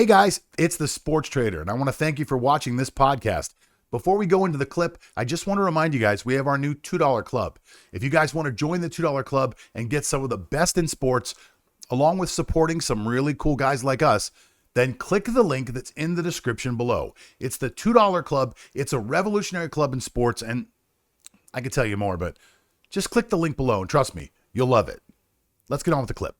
Hey guys, it's the Sports Trader, and I want to thank you for watching this podcast. Before we go into the clip, I just want to remind you guys we have our new $2 club. If you guys want to join the $2 club and get some of the best in sports, along with supporting some really cool guys like us, then click the link that's in the description below. It's the $2 club. It's a revolutionary club in sports, and I could tell you more, but just click the link below, and trust me, you'll love it. Let's get on with the clip.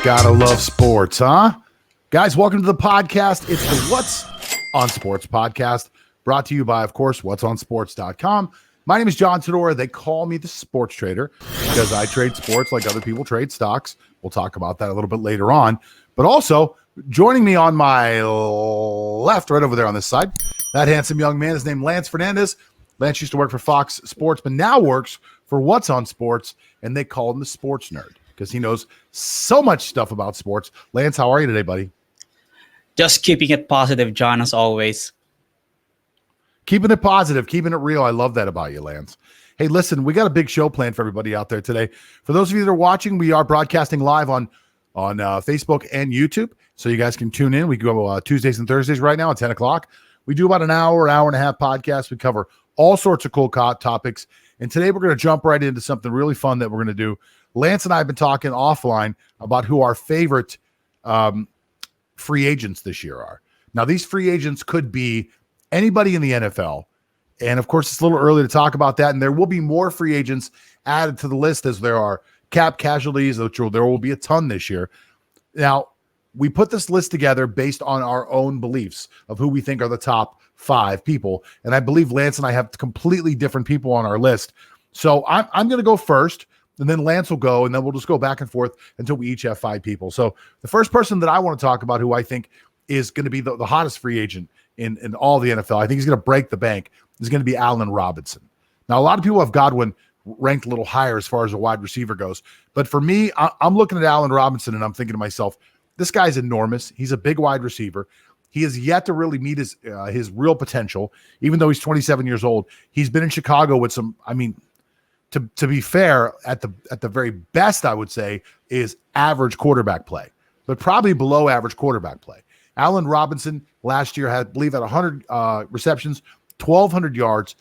Gotta love sports, huh? Guys, welcome to the podcast. It's the What's on Sports podcast, brought to you by, of course, whatsonsports.com. My name is John Todora. They call me the Sports Trader because I trade sports like other people trade stocks. We'll talk about that a little bit later on. But also, joining me on my left, right over there on this side, that handsome young man is named Lance Fernandez. Lance used to work for Fox Sports, but now works for What's on Sports, and they call him the Sports Nerd because he knows so much stuff about sports. Lance, how are you today, buddy? Just keeping it positive, John, as always. Keeping it positive, keeping it real. I love that about you, Lance. Hey, listen, we got a big show planned for everybody out there today. For those of you that are watching, we are broadcasting live on Facebook and YouTube, so you guys can tune in. We go Tuesdays and Thursdays right now at 10 o'clock. We do about an hour and a half podcast. We cover all sorts of cool topics. And today we're going to jump right into something really fun that we're going to do. Lance and I have been talking offline about who our favorite free agents this year are. Now, these free agents could be anybody in the NFL. And of course, it's a little early to talk about that. And there will be more free agents added to the list as there are cap casualties, which there will be a ton this year. Now, we put this list together based on our own beliefs of who we think are the top 5 people. And I believe Lance and I have completely different people on our list. So I'm going to go first, and then Lance will go, and then we'll just go back and forth until we each have 5 people. So the first person that I want to talk about who I think is going to be the hottest free agent in all the NFL, I think he's going to break the bank, is going to be Allen Robinson. Now, a lot of people have Godwin ranked a little higher as far as a wide receiver goes. But for me, I'm looking at Allen Robinson, and I'm thinking to myself, this guy's enormous. He's a big wide receiver. He has yet to really meet his real potential, even though he's 27 years old. He's been in Chicago with some, I mean, to be fair, at the very best, I would say, is average quarterback play, but probably below average quarterback play. Allen Robinson last year had, I believe, at 100 receptions, 1,200 yards.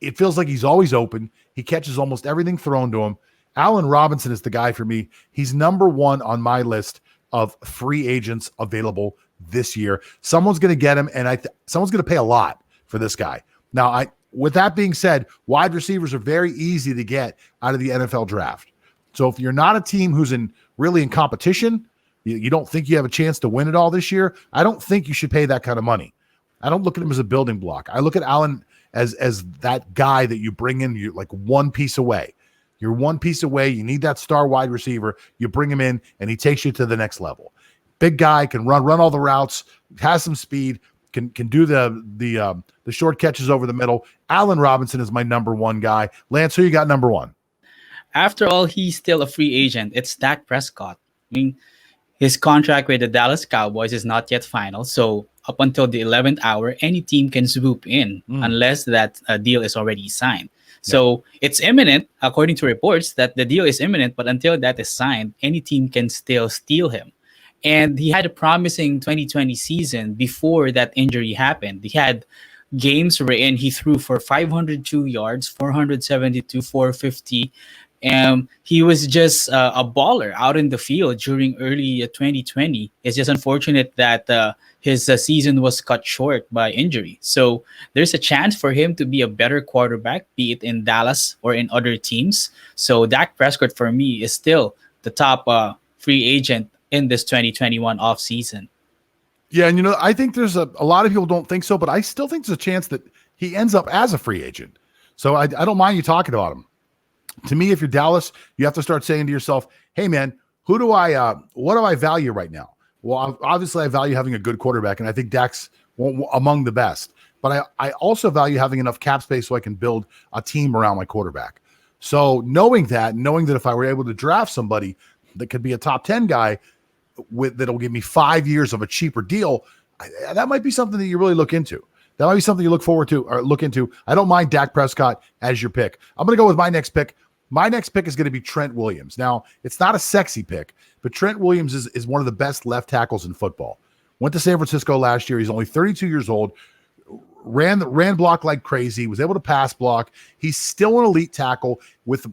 It feels like he's always open. He catches almost everything thrown to him. Allen Robinson is the guy for me. He's number 1 on my list of free agents available this year. Someone's going to get him, and someone's going to pay a lot for this guy. Now, with that being said, wide receivers are very easy to get out of the NFL draft. So if you're not a team who's really in competition, you don't think you have a chance to win it all this year, I don't think you should pay that kind of money. I don't look at him as a building block. I look at Allen as that guy that you bring in, you like one piece away. You're one piece away. You need that star wide receiver. You bring him in, and he takes you to the next level. Big guy, can run all the routes, has some speed, can do the short catches over the middle. Allen Robinson is my number 1 guy. Lance, who you got number 1? After all, he's still a free agent. It's Dak Prescott. I mean, his contract with the Dallas Cowboys is not yet final. So up until the 11th hour, any team can swoop in unless that deal is already signed. So it's imminent, according to reports, that the deal is imminent. But until that is signed, any team can still steal him. And he had a promising 2020 season before that injury happened. He had games wherein he threw for 502 yards, 472, 450. And he was just a baller out in the field during early 2020. It's just unfortunate that his season was cut short by injury. So there's a chance for him to be a better quarterback, be it in Dallas or in other teams. So Dak Prescott, for me, is still the top free agent in this 2021 offseason. Yeah, and I think there's a lot of people don't think so, but I still think there's a chance that he ends up as a free agent. So I don't mind you talking about him. To me, if you're Dallas, you have to start saying to yourself, hey, man, what do I value right now? Well, obviously, I value having a good quarterback, and I think Dak's among the best. But I also value having enough cap space so I can build a team around my quarterback. So knowing that if I were able to draft somebody that could be a top 10 guy that'll give me 5 years of a cheaper deal, that might be something that you really look into. That might be something you look forward to or look into. I don't mind Dak Prescott as your pick. I'm going to go with my next pick. My next pick is going to be Trent Williams. Now, it's not a sexy pick, but Trent Williams is one of the best left tackles in football. Went to San Francisco last year. He's only 32 years old. Ran block like crazy. Was able to pass block. He's still an elite tackle with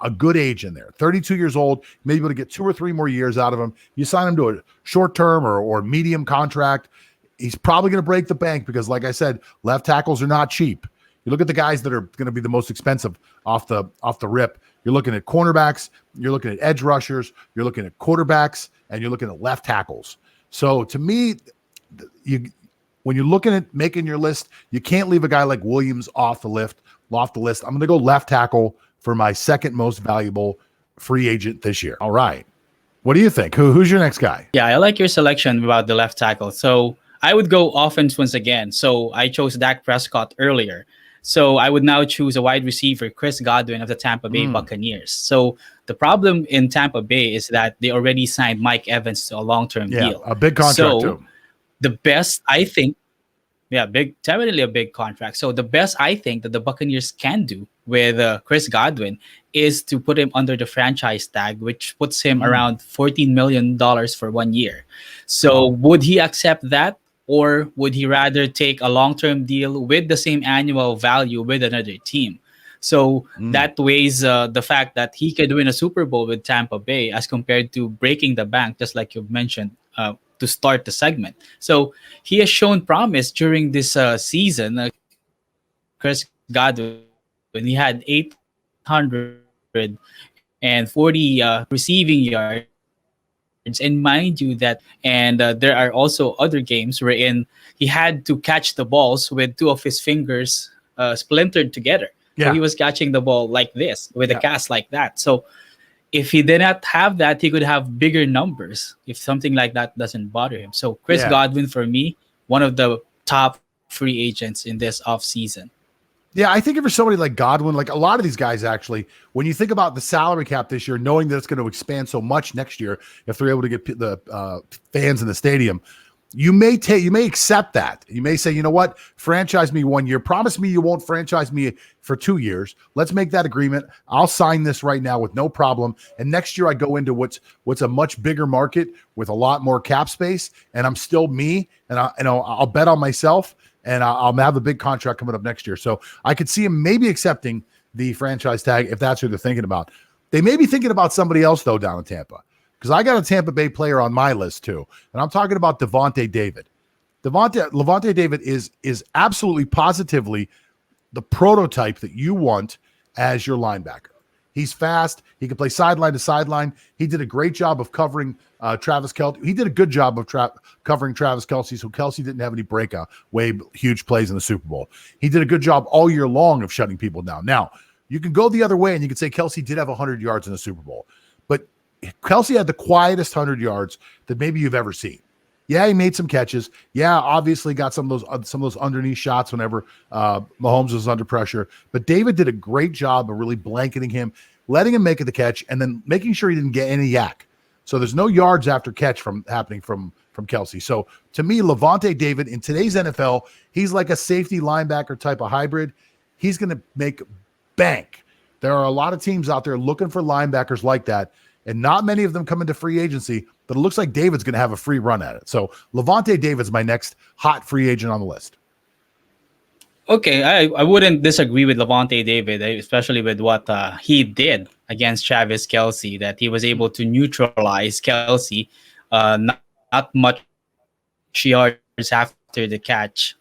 a good age in there. 32 years old. Maybe able to get 2 or 3 more years out of him. You sign him to a short term or medium contract. He's probably going to break the bank because, like I said, left tackles are not cheap. You look at the guys that are going to be the most expensive off the rip. You're looking at cornerbacks, you're looking at edge rushers, you're looking at quarterbacks, and you're looking at left tackles. So to me, when you're looking at making your list, you can't leave a guy like Williams off the list. I'm going to go left tackle for my second most valuable free agent this year. All right. What do you think? Who's your next guy? Yeah, I like your selection about the left tackle. So I would go offense once again. So I chose Dak Prescott earlier. So I would now choose a wide receiver, Chris Godwin of the Tampa Bay Buccaneers. So the problem in Tampa Bay is that they already signed Mike Evans to a long-term deal. A big contract too. The best, I think, definitely a big contract. So the best I think that the Buccaneers can do with Chris Godwin is to put him under the franchise tag, which puts him around $14 million for 1 year. So would he accept that? Or would he rather take a long-term deal with the same annual value with another team? So that weighs the fact that he could win a Super Bowl with Tampa Bay as compared to breaking the bank, just like you've mentioned to start the segment. So he has shown promise during this season. Chris Godwin, when he had 840 receiving yards. And mind you that, and there are also other games wherein he had to catch the balls with 2 of his fingers splintered together. Yeah. So he was catching the ball like this with a cast like that. So if he did not have that, he could have bigger numbers if something like that doesn't bother him. So Chris Godwin, for me, one of the top free agents in this offseason. Yeah, I think if for somebody like Godwin, like a lot of these guys actually, when you think about the salary cap this year, knowing that it's going to expand so much next year, if they're able to get the fans in the stadium, you may accept that. You may say, you know what, franchise me 1 year. Promise me you won't franchise me for 2 years. Let's make that agreement. I'll sign this right now with no problem. And next year I go into what's a much bigger market with a lot more cap space, and I'm still me, and I'll bet on myself. And I'll have a big contract coming up next year. So I could see him maybe accepting the franchise tag if that's who they're thinking about. They may be thinking about somebody else, though, down in Tampa. Because I got a Tampa Bay player on my list, too. And I'm talking about Lavonte David. Lavonte David is absolutely positively the prototype that you want as your linebacker. He's fast. He can play sideline to sideline. He did a great job of covering Travis Kelce. He did a good job of covering Travis Kelce, so Kelce didn't have any huge plays in the Super Bowl. He did a good job all year long of shutting people down. Now, you can go the other way, and you can say Kelce did have 100 yards in the Super Bowl. But Kelce had the quietest 100 yards that maybe you've ever seen. Yeah, he made some catches. Yeah, obviously got some of those underneath shots whenever Mahomes was under pressure. But David did a great job of really blanketing him, letting him make the catch, and then making sure he didn't get any yak. So there's no yards after catch happening from Kelce. So to me, Lavonte David in today's NFL, he's like a safety linebacker type of hybrid. He's going to make bank. There are a lot of teams out there looking for linebackers like that, and not many of them come into free agency, but it looks like David's going to have a free run at it. So Lavonte David's my next hot free agent on the list. Okay, I wouldn't disagree with Lavonte David, especially with what he did against Travis Kelce, that he was able to neutralize Kelce, not much yards after the catch,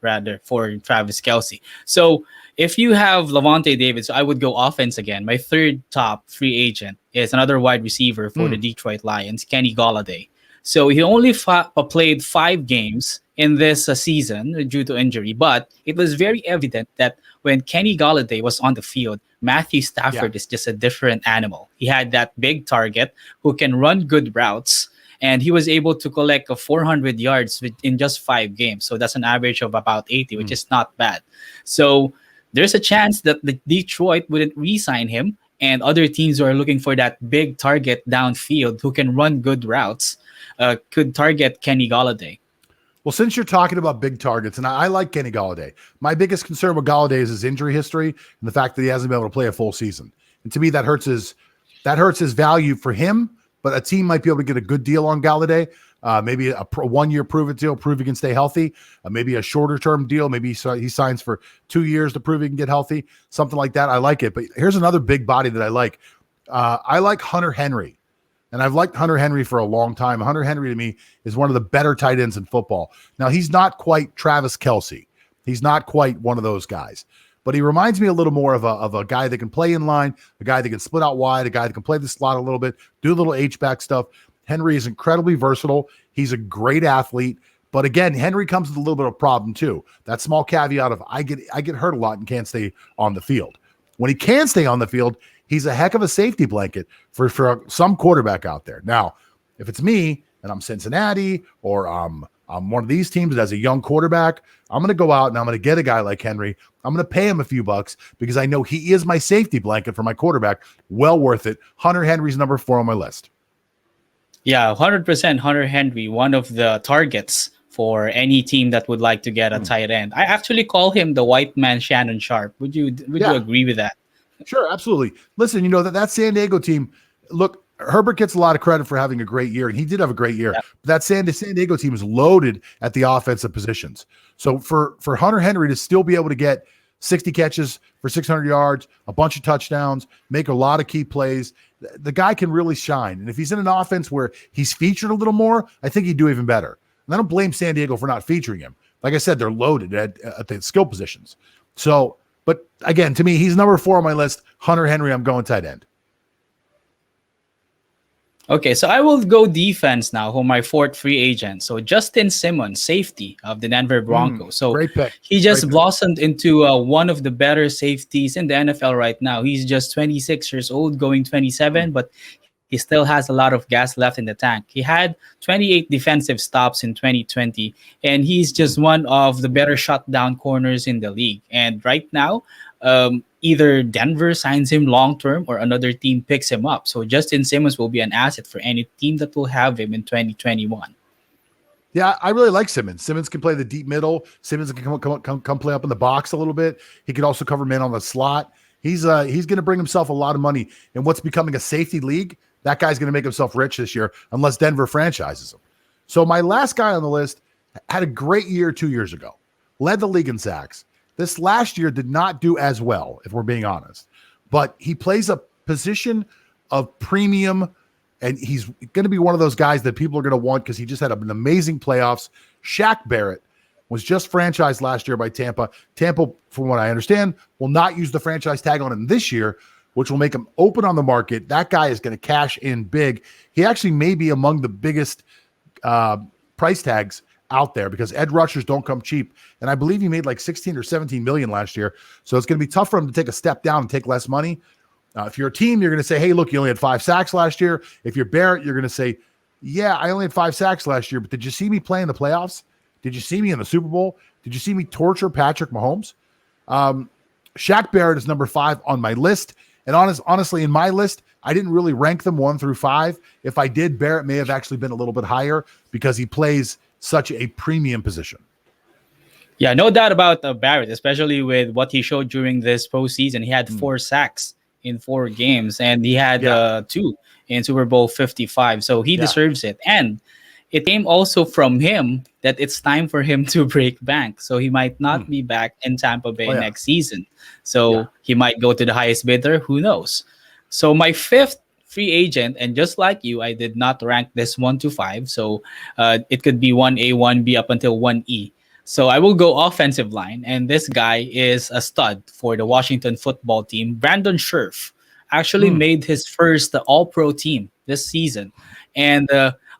rather, for Travis Kelce. So if you have Lavonte David, so I would go offense again. My third top free agent is another wide receiver for the Detroit Lions, Kenny Golladay. So he only played 5 games in this season due to injury, but it was very evident that when Kenny Golladay was on the field, Matthew Stafford is just a different animal. He had that big target who can run good routes, and he was able to collect 400 yards in just 5 games. So that's an average of about 80, which is not bad. So there's a chance that the Detroit wouldn't re-sign him, and other teams who are looking for that big target downfield who can run good routes could target Kenny Golladay. Well, since you're talking about big targets, and I like Kenny Golladay, my biggest concern with Golladay is his injury history and the fact that he hasn't been able to play a full season. And to me, that hurts his value for him. But a team might be able to get a good deal on Golladay. Maybe a 1 year prove it deal, prove he can stay healthy. Maybe a shorter term deal. Maybe he signs for 2 years to prove he can get healthy. Something like that. I like it. But here's another big body that I like. I like Hunter Henry. And I've liked Hunter Henry for a long time. Hunter Henry to me is one of the better tight ends in football. Now, he's not quite Travis Kelce. He's not quite one of those guys. But he reminds me a little more of a guy that can play in line, a guy that can split out wide, a guy that can play the slot a little bit, do a little H-back stuff. Henry is incredibly versatile. He's a great athlete. But again, Henry comes with a little bit of a problem too. That small caveat of I get hurt a lot and can't stay on the field. When he can stay on the field, he's a heck of a safety blanket for some quarterback out there. Now, if it's me and I'm Cincinnati or I'm one of these teams that has a young quarterback, I'm going to go out and I'm going to get a guy like Henry. I'm going to pay him a few bucks because I know he is my safety blanket for my quarterback. Well worth it. Hunter Henry's number 4 on my list. Yeah, 100% Hunter Henry, one of the targets for any team that would like to get a tight end. I actually call him the white man Shannon Sharp. Would you agree with that? Sure, absolutely. Listen, that San Diego team, look, Herbert gets a lot of credit for having a great year, and he did have a great year. Yeah. But that San Diego team is loaded at the offensive positions. So for Hunter Henry to still be able to get 60 catches for 600 yards, a bunch of touchdowns, make a lot of key plays, the guy can really shine. And if he's in an offense where he's featured a little more, I think he'd do even better. And I don't blame San Diego for not featuring him. Like I said, they're loaded at the skill positions. So, but again, to me, he's number 4 on my list. Hunter Henry, I'm going tight end. Okay, so I will go defense now, who my 4th free agent. So Justin Simmons, safety of the Denver Broncos. So great pick. He just blossomed into one of the better safeties in the NFL right now. He's just 26 years old, going 27, but he still has a lot of gas left in the tank. He had 28 defensive stops in 2020, and he's just one of the better shutdown corners in the league. And right now, either Denver signs him long-term or another team picks him up. So Justin Simmons will be an asset for any team that will have him in 2021. Yeah, I really like Simmons. Simmons can play the deep middle. Simmons can come play up in the box a little bit. He can also cover men on the slot. He's going to bring himself a lot of money in what's becoming a safety league. That guy's going to make himself rich this year unless Denver franchises him. So my last guy on the list had a great year 2 years ago. Led the league in sacks. This last year did not do as well, if we're being honest. But he plays a position of premium, and he's going to be one of those guys that people are going to want because he just had an amazing playoffs. Shaq Barrett was just franchised last year by Tampa. Tampa, from what I understand, will not use the franchise tag on him this year, which will make him open on the market. That guy is going to cash in big. He actually may be among the biggest price tags out there because edge rushers don't come cheap. And I believe he made like 16 or 17 million last year. So it's going to be tough for him to take a step down and take less money. If you're a team, you're going to say, hey, look, you only had 5 sacks last year. If you're Barrett, you're going to say, yeah, I only had 5 sacks last year, but did you see me play in the playoffs? Did you see me in the Super Bowl? Did you see me torture Patrick Mahomes? Shaq Barrett is number 5 on my list. And honestly, in my list, I didn't really rank them 1 through 5. If I did, Barrett may have actually been a little bit higher because he plays such a premium position. Yeah, no doubt about Barrett, especially with what he showed during this postseason. He had 4 sacks in 4 games, and he had 2 in Super Bowl 55. So he deserves it. And it came also from him that it's time for him to break bank. So he might not be back in Tampa Bay next season. So he might go to the highest bidder. Who knows? So my 5th free agent, and just like you, I did not rank this 1 to 5. So it could be 1A, 1B up until 1E. So I will go offensive line. And this guy is a stud for the Washington football team. Brandon Scherf actually made his first all-pro team this season. And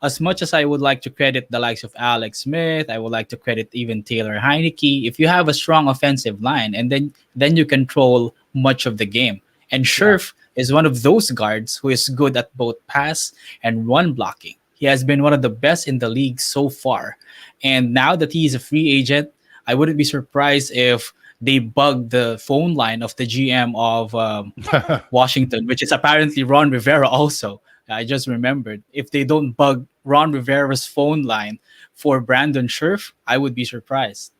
as much as I would like to credit the likes of Alex Smith, I would like to credit even Taylor Heineke. If you have a strong offensive line, and then you control much of the game. And Scherf is one of those guards who is good at both pass and run blocking. He has been one of the best in the league so far. And now that he is a free agent, I wouldn't be surprised if they bug the phone line of the GM of Washington, which is apparently Ron Rivera also. I just remembered, if they don't bug Ron Rivera's phone line for Brandon Scherf, I would be surprised.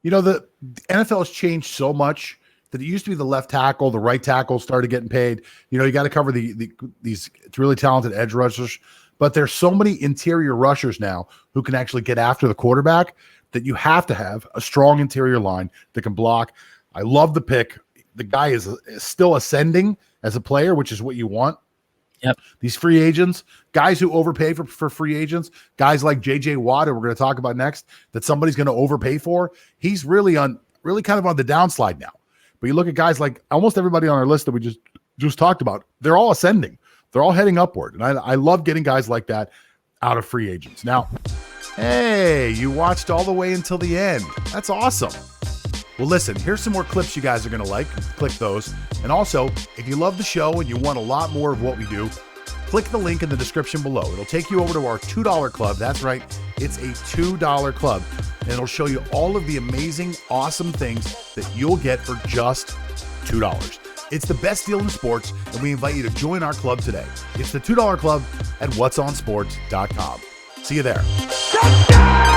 You know, the NFL has changed so much that it used to be the left tackle, the right tackle started getting paid. You know, you got to cover these really talented edge rushers, but there's so many interior rushers now who can actually get after the quarterback that you have to have a strong interior line that can block. I love the pick. The guy is still ascending as a player, which is what you want. Yep. These free agents, guys who overpay for free agents, guys like J.J. Watt, who we're going to talk about next, that somebody's going to overpay for. He's really kind of on the downslide now. But you look at guys like almost everybody on our list that we just talked about, they're all ascending. They're all heading upward. And I love getting guys like that out of free agents. Now, hey, you watched all the way until the end. That's awesome. Well, listen, here's some more clips you guys are going to like. Click those. And also, if you love the show and you want a lot more of what we do, click the link in the description below. It'll take you over to our $2 club. That's right. It's a $2 club. And it'll show you all of the amazing, awesome things that you'll get for just $2. It's the best deal in sports, and we invite you to join our club today. It's the $2 club at whatsonsports.com. See you there.